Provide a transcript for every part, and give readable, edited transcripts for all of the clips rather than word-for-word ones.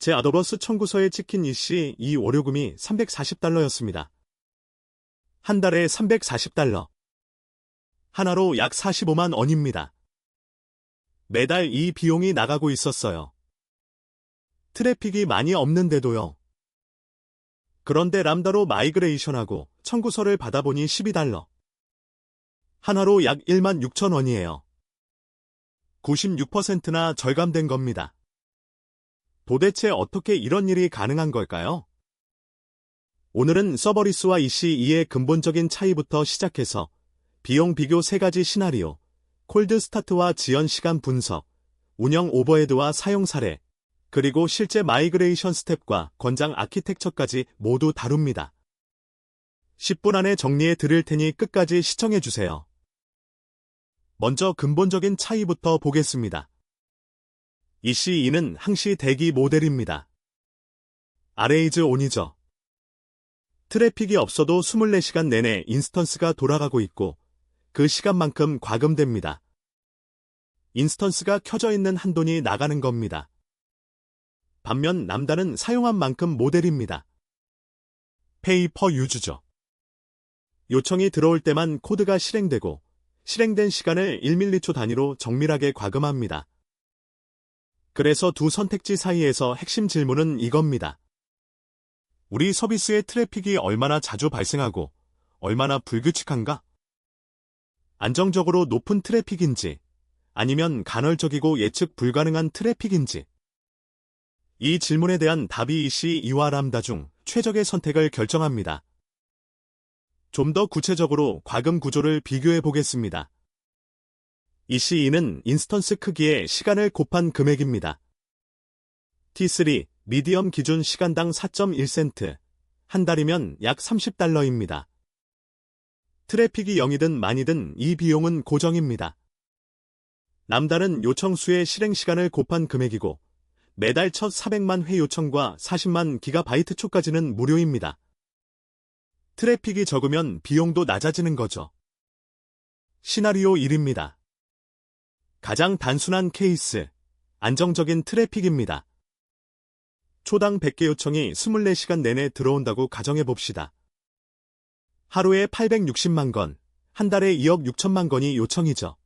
제 아더버스 청구서에 찍힌 이씨 이 월요금이 $340였습니다. 한 달에 $340. 하나로 약 45만 원입니다. 매달 이 비용이 나가고 있었어요. 트래픽이 많이 없는데도요. 그런데 람다로 마이그레이션하고 청구서를 받아보니 $12. 하나로 약 16,000원이에요. 96%나 절감된 겁니다. 도대체 어떻게 이런 일이 가능한 걸까요? 오늘은 서버리스와 EC2의 근본적인 차이부터 시작해서 비용 비교 3가지 시나리오, 콜드 스타트와 지연 시간 분석, 운영 오버헤드와 사용 사례, 그리고 실제 마이그레이션 스텝과 권장 아키텍처까지 모두 다룹니다. 10분 안에 정리해 드릴 테니 끝까지 시청해 주세요. 먼저 근본적인 차이부터 보겠습니다. EC2는 항시 대기 모델입니다. 알웨이즈 온이죠. 트래픽이 없어도 24시간 내내 인스턴스가 돌아가고 있고 그 시간만큼 과금됩니다. 인스턴스가 켜져 있는 한돈이 나가는 겁니다. 반면 람다는 사용한 만큼 모델입니다. 페이 퍼 유즈죠. 요청이 들어올 때만 코드가 실행되고 실행된 시간을 1밀리초 단위로 정밀하게 과금합니다. 그래서 두 선택지 사이에서 핵심 질문은 이겁니다. 우리 서비스의 트래픽이 얼마나 자주 발생하고 얼마나 불규칙한가? 안정적으로 높은 트래픽인지 아니면 간헐적이고 예측 불가능한 트래픽인지. 이 질문에 대한 답이 EC2와 람다 중 최적의 선택을 결정합니다. 좀 더 구체적으로 과금 구조를 비교해 보겠습니다. EC2는 인스턴스 크기의 시간을 곱한 금액입니다. T3, 미디엄 기준 시간당 4.1센트, 한 달이면 약 $30입니다. 트래픽이 0이든 많이든 이 비용은 고정입니다. 람다는 요청 수의 실행 시간을 곱한 금액이고 매달 첫 400만 회 요청과 40만 기가바이트 초까지는 무료입니다. 트래픽이 적으면 비용도 낮아지는 거죠. 시나리오 1입니다. 가장 단순한 케이스, 안정적인 트래픽입니다. 초당 100개 요청이 24시간 내내 들어온다고 가정해봅시다. 하루에 860만 건, 한 달에 2억 6천만 건이 요청이죠.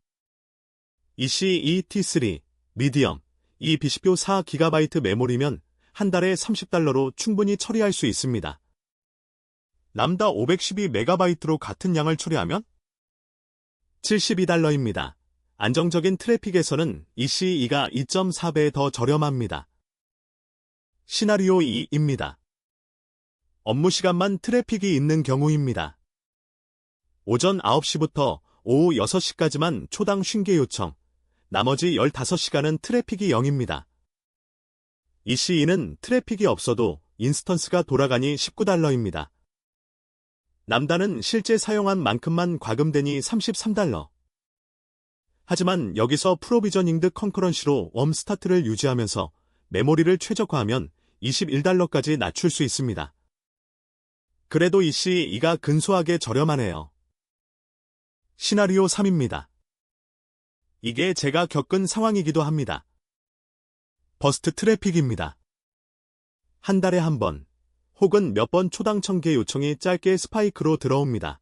EC2 T3, 미디엄, 이 비시표 4GB 메모리면 한 달에 $30로 충분히 처리할 수 있습니다. 람다 512MB로 같은 양을 처리하면 $72입니다. 안정적인 트래픽에서는 EC2가 2.4배 더 저렴합니다. 시나리오 2입니다. 업무 시간만 트래픽이 있는 경우입니다. 오전 9시부터 오후 6시까지만 초당 50개 요청, 나머지 15시간은 트래픽이 0입니다. EC2는 트래픽이 없어도 인스턴스가 돌아가니 $19입니다. 람다는 실제 사용한 만큼만 과금되니 $33. 하지만 여기서 프로비저닝드 컨커런시로 웜 스타트를 유지하면서 메모리를 최적화하면 $21까지 낮출 수 있습니다. 그래도 EC2가 근소하게 저렴하네요. 시나리오 3입니다. 이게 제가 겪은 상황이기도 합니다. 버스트 트래픽입니다. 한 달에 한 번, 혹은 몇 번 초당 1000개 요청이 짧게 스파이크로 들어옵니다.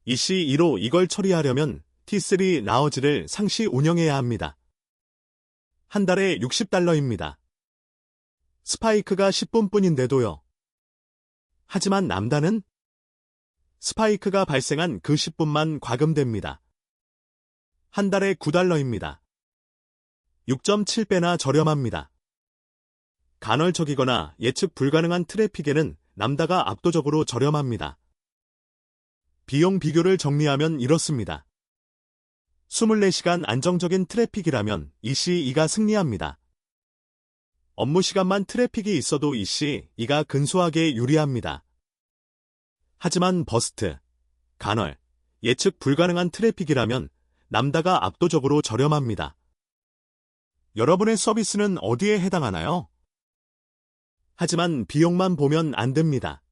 EC2로 이걸 처리하려면 T3 라우지를 상시 운영해야 합니다. 한 달에 $60입니다. 스파이크가 10분뿐인데도요. 하지만 람다는 스파이크가 발생한 그 10분만 과금됩니다. 한 달에 $9입니다. 6.7배나 저렴합니다. 간헐적이거나 예측 불가능한 트래픽에는 람다가 압도적으로 저렴합니다. 비용 비교를 정리하면 이렇습니다. 24시간 안정적인 트래픽이라면 EC2가 승리합니다. 업무 시간만 트래픽이 있어도 EC2가 근소하게 유리합니다. 하지만 버스트, 간헐, 예측 불가능한 트래픽이라면 람다가 압도적으로 저렴합니다. 여러분의 서비스는 어디에 해당하나요? 하지만 비용만 보면 안 됩니다.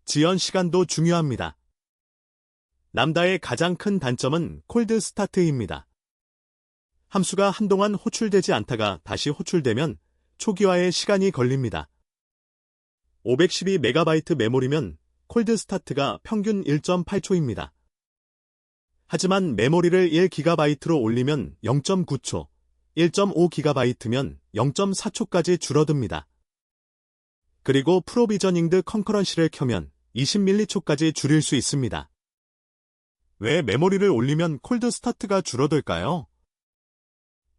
지연 시간도 중요합니다. 람다의 가장 큰 단점은 콜드 스타트입니다. 함수가 한동안 호출되지 않다가 다시 호출되면 초기화에 시간이 걸립니다. 512MB 메모리면 콜드 스타트가 평균 1.8초입니다. 하지만 메모리를 1GB로 올리면 0.9초, 1.5GB면 0.4초까지 줄어듭니다. 그리고 프로비저닝드 컨커런시를 켜면 20mC까지 줄일 수 있습니다. 왜 메모리를 올리면 콜드 스타트가 줄어들까요?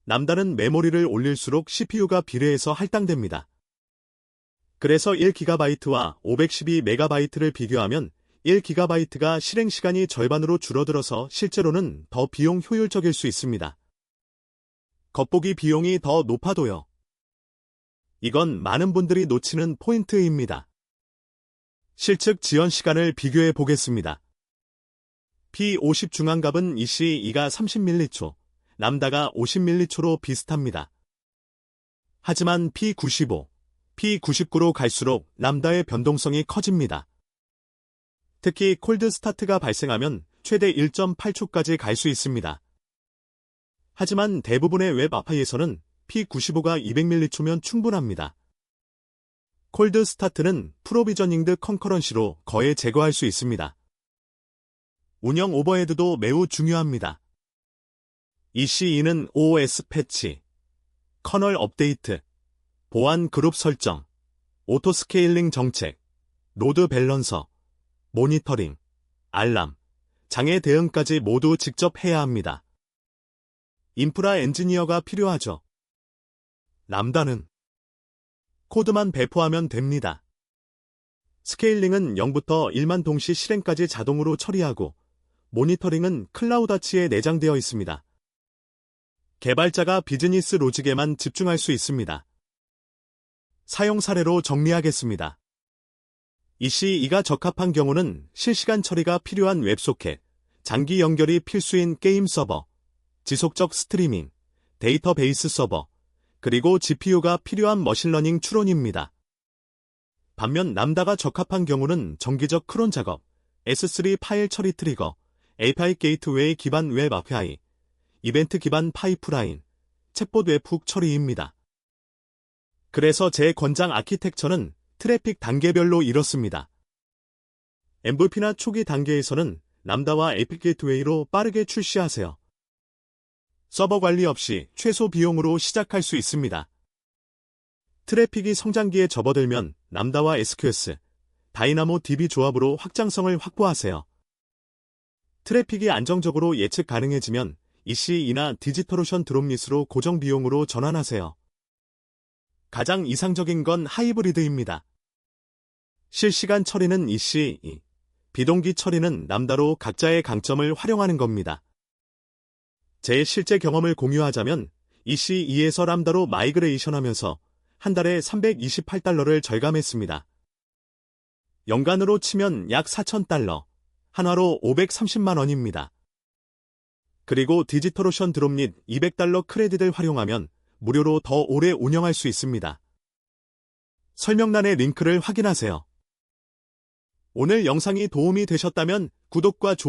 남다른 메모리를 올릴수록 CPU가 비례해서 할당됩니다. 그래서 1GB와 512MB를 비교하면 1GB가 실행 시간이 절반으로 줄어들어서 실제로는 더 비용 효율적일 수 있습니다. 겉보기 비용이 더 높아도요. 이건 많은 분들이 놓치는 포인트입니다. 실측 지연 시간을 비교해 보겠습니다. P50 중앙갑은 EC2가 30m초, 람다가 50m초로 비슷합니다. 하지만 P95, P99로 갈수록 람다의 변동성이 커집니다. 특히 콜드 스타트가 발생하면 최대 1.8초까지 갈 수 있습니다. 하지만 대부분의 웹 아파이에서는 P95가 200m초면 충분합니다. 콜드 스타트는 프로비저닝드 컨커런시로 거의 제거할 수 있습니다. 운영 오버헤드도 매우 중요합니다. EC2는 OS 패치, 커널 업데이트, 보안 그룹 설정, 오토 스케일링 정책, 로드 밸런서, 모니터링, 알람, 장애 대응까지 모두 직접 해야 합니다. 인프라 엔지니어가 필요하죠. 람다는 코드만 배포하면 됩니다. 스케일링은 0부터 1만 동시 실행까지 자동으로 처리하고 모니터링은 클라우드아치에 내장되어 있습니다. 개발자가 비즈니스 로직에만 집중할 수 있습니다. 사용 사례로 정리하겠습니다. EC2가 적합한 경우는 실시간 처리가 필요한 웹소켓, 장기 연결이 필수인 게임 서버, 지속적 스트리밍, 데이터베이스 서버, 그리고 GPU가 필요한 머신러닝 추론입니다. 반면 람다가 적합한 경우는 정기적 크론 작업, S3 파일 처리 트리거, API 게이트웨이 기반 웹 API, 이벤트 기반 파이프라인, 챗봇 웹훅 처리입니다. 그래서 제 권장 아키텍처는 트래픽 단계별로 이렇습니다. MVP나 초기 단계에서는 람다와 에픽 게이트웨이로 빠르게 출시하세요. 서버 관리 없이 최소 비용으로 시작할 수 있습니다. 트래픽이 성장기에 접어들면 람다와 SQS, 다이나모 DB 조합으로 확장성을 확보하세요. 트래픽이 안정적으로 예측 가능해지면 EC2나 디지털오션 드롭릿으로 고정 비용으로 전환하세요. 가장 이상적인 건 하이브리드입니다. 실시간 처리는 EC2, 비동기 처리는 람다로 각자의 강점을 활용하는 겁니다. 제 실제 경험을 공유하자면 EC2에서 람다로 마이그레이션하면서 한 달에 $328를 절감했습니다. 연간으로 치면 약 $4,000, 한화로 530만 원입니다. 그리고 디지털오션 드롭릿 $200 크레딧을 활용하면 무료로 더 오래 운영할 수 있습니다. 설명란의 링크를 확인하세요. 오늘 영상이 도움이 되셨다면 구독과 좋아요